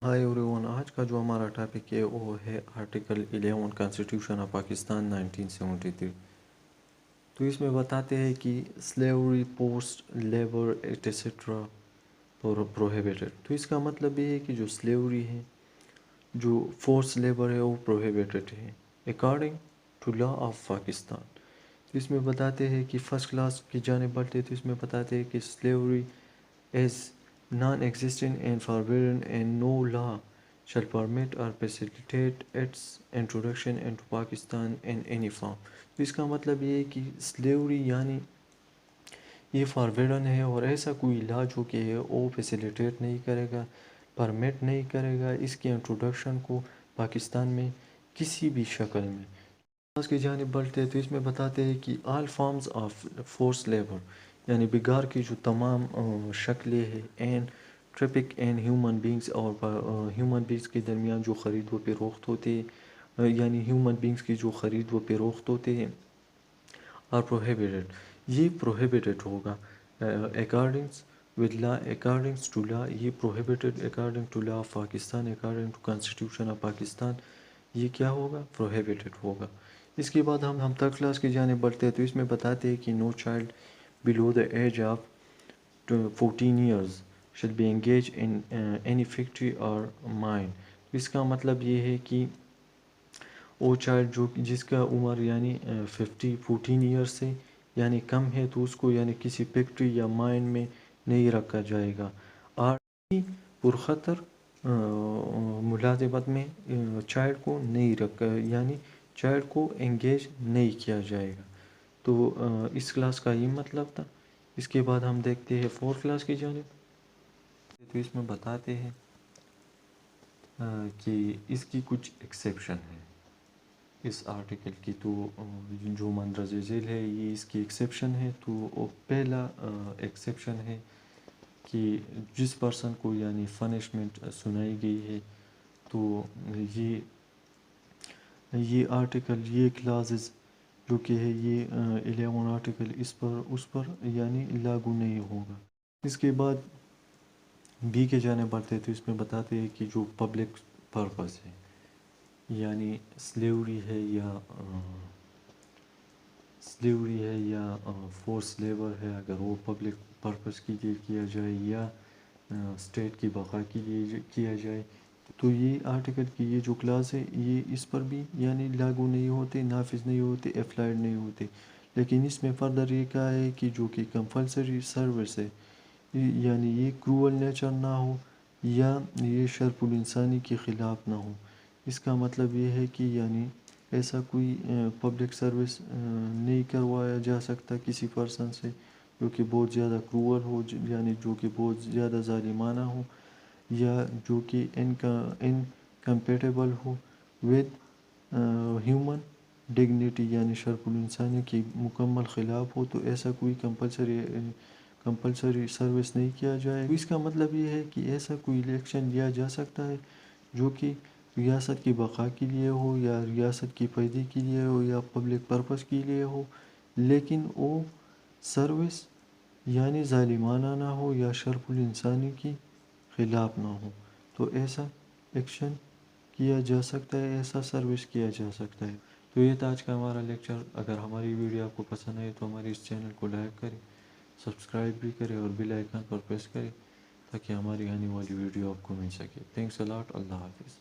High every one, آج کا جو ہمارا ٹاپک ہے وہ ہے آرٹیکل 11 کانسٹیٹیوشن آف پاکستان 1973۔ تو اس میں بتاتے ہیں کہ slavery, post labour etcetera prohibited. تو اس کا مطلب یہ ہے کہ جو سلیوری ہے، جو فورس لیبر ہے، وہ پروہیبیٹڈ ہے according to law of Pakistan. تو اس میں بتاتے ہیں کہ فرسٹ کلاس کی جانب بڑھتے، تو اس میں بتاتے ہیں کہ slavery as non-existent and forbidden and no law shall permit or facilitate its introduction into Pakistan in any form۔ تو اس کا مطلب یہ ہے کہ سلیوری یعنی یہ فاربیڈن ہے، اور ایسا کوئی لا جو کہ ہے وہ فیسیلیٹیٹ نہیں کرے گا، پرمٹ نہیں کرے گا اس کے انٹروڈکشن کو پاکستان میں کسی بھی شکل میں۔ اس کی جانب بڑھتے ہیں تو اس میں بتاتے ہیں کہ all forms of force labour یعنی بگار کی جو تمام شکلیں ہیں، and traffic and human beings, اور ہیومن بینگس کے درمیان جو خرید و فروخت ہوتے ہیں، یعنی ہیومن بینگس کی جو خرید و فروخت ہوتے ہیں، آر پروہیبیٹڈ، یہ پروہیبیٹڈ ہوگا اکارڈنگس ود لا، اکارڈنگس ٹو لا، یہ prohibited according to law of Pakistan, according to constitution of Pakistan, یہ کیا ہوگا؟ پروہیبیٹڈ ہوگا۔ اس کے بعد ہم تھرڈ کلاس کی جانب بڑھتے ہیں تو اس میں بتاتے ہیں کہ no child below the age of 14 years shall be engaged in any factory or mine۔ اس کا مطلب یہ ہے کہ وہ چائلڈ جو جس کا عمر یعنی 14 ایئر سے یعنی کم ہے، تو اس کو یعنی کسی فیکٹری یا مائن میں نہیں رکھا جائے گا، اور پرخطر ملازمت میں چائلڈ کو نہیں رکھا، یعنی چائلڈ کو انگیج نہیں کیا جائے گا۔ تو اس کلاس کا یہ مطلب تھا۔ اس کے بعد ہم دیکھتے ہیں فورتھ کلاس کی جانب، تو اس میں بتاتے ہیں کہ اس کی کچھ ایکسیپشن ہے اس آرٹیکل کی، تو جو مندرجہ ذیل ہے یہ اس کی ایکسیپشن ہے۔ تو پہلا ایکسیپشن ہے کہ جس پرسن کو یعنی پنشمنٹ سنائی گئی ہے، تو یہ آرٹیکل، یہ کلازز جو کہ ہے یہ 11 آرٹیکل اس پر یعنی لاگو نہیں ہوگا۔ اس کے بعد بی کے جانے بڑھتے تو اس میں بتاتے ہیں کہ جو پبلک پرپس ہے، یعنی سلیوری ہے یا فورس لیبر ہے، اگر وہ پبلک پرپس کے لیے کیا جائے یا اسٹیٹ کی بقا کے لیے کیا جائے، تو یہ آرٹیکل کی یہ جو کلاس ہے یہ اس پر بھی یعنی لاگو نہیں ہوتے، نافذ نہیں ہوتے، اپلائڈ نہیں ہوتے۔ لیکن اس میں فردر یہ کہا ہے کہ جو کہ کمپلسری سروس ہے، یعنی یہ کروول نیچر نہ ہو یا یہ شرف الانسانی کے خلاف نہ ہو۔ اس کا مطلب یہ ہے کہ یعنی ایسا کوئی پبلک سروس نہیں کروایا جا سکتا کسی پرسن سے جو کہ بہت زیادہ کروول ہو، یعنی جو کہ بہت زیادہ ظالمانہ ہو، یا جو کہ incompatible who with human dignity, یعنی شرف الانسانی کی مکمل خلاف ہو، تو ایسا کوئی کمپلسری سروس نہیں کیا جائے۔ اس کا مطلب یہ ہے کہ ایسا کوئی ایکشن لیا جا سکتا ہے جو کہ ریاست کی بقا کے لیے ہو، یا ریاست کی فائدے کے لیے ہو، یا پبلک پرپس کے لیے ہو، لیکن وہ سروس یعنی ظالمانہ نہ ہو یا شرف الانسانی کی خلاف نہ ہو، تو ایسا ایکشن کیا جا سکتا ہے، ایسا سروس کیا جا سکتا ہے۔ تو یہ تھا آج کا ہمارا لیکچر۔ اگر ہماری ویڈیو آپ کو پسند آئے تو ہمارے اس چینل کو لائک کریں، سبسکرائب بھی کریں اور بیل آئیکن پر پریس کریں تاکہ ہماری آنے والی ویڈیو آپ کو مل سکے۔ تھینکس اے لاٹ۔ اللہ حافظ۔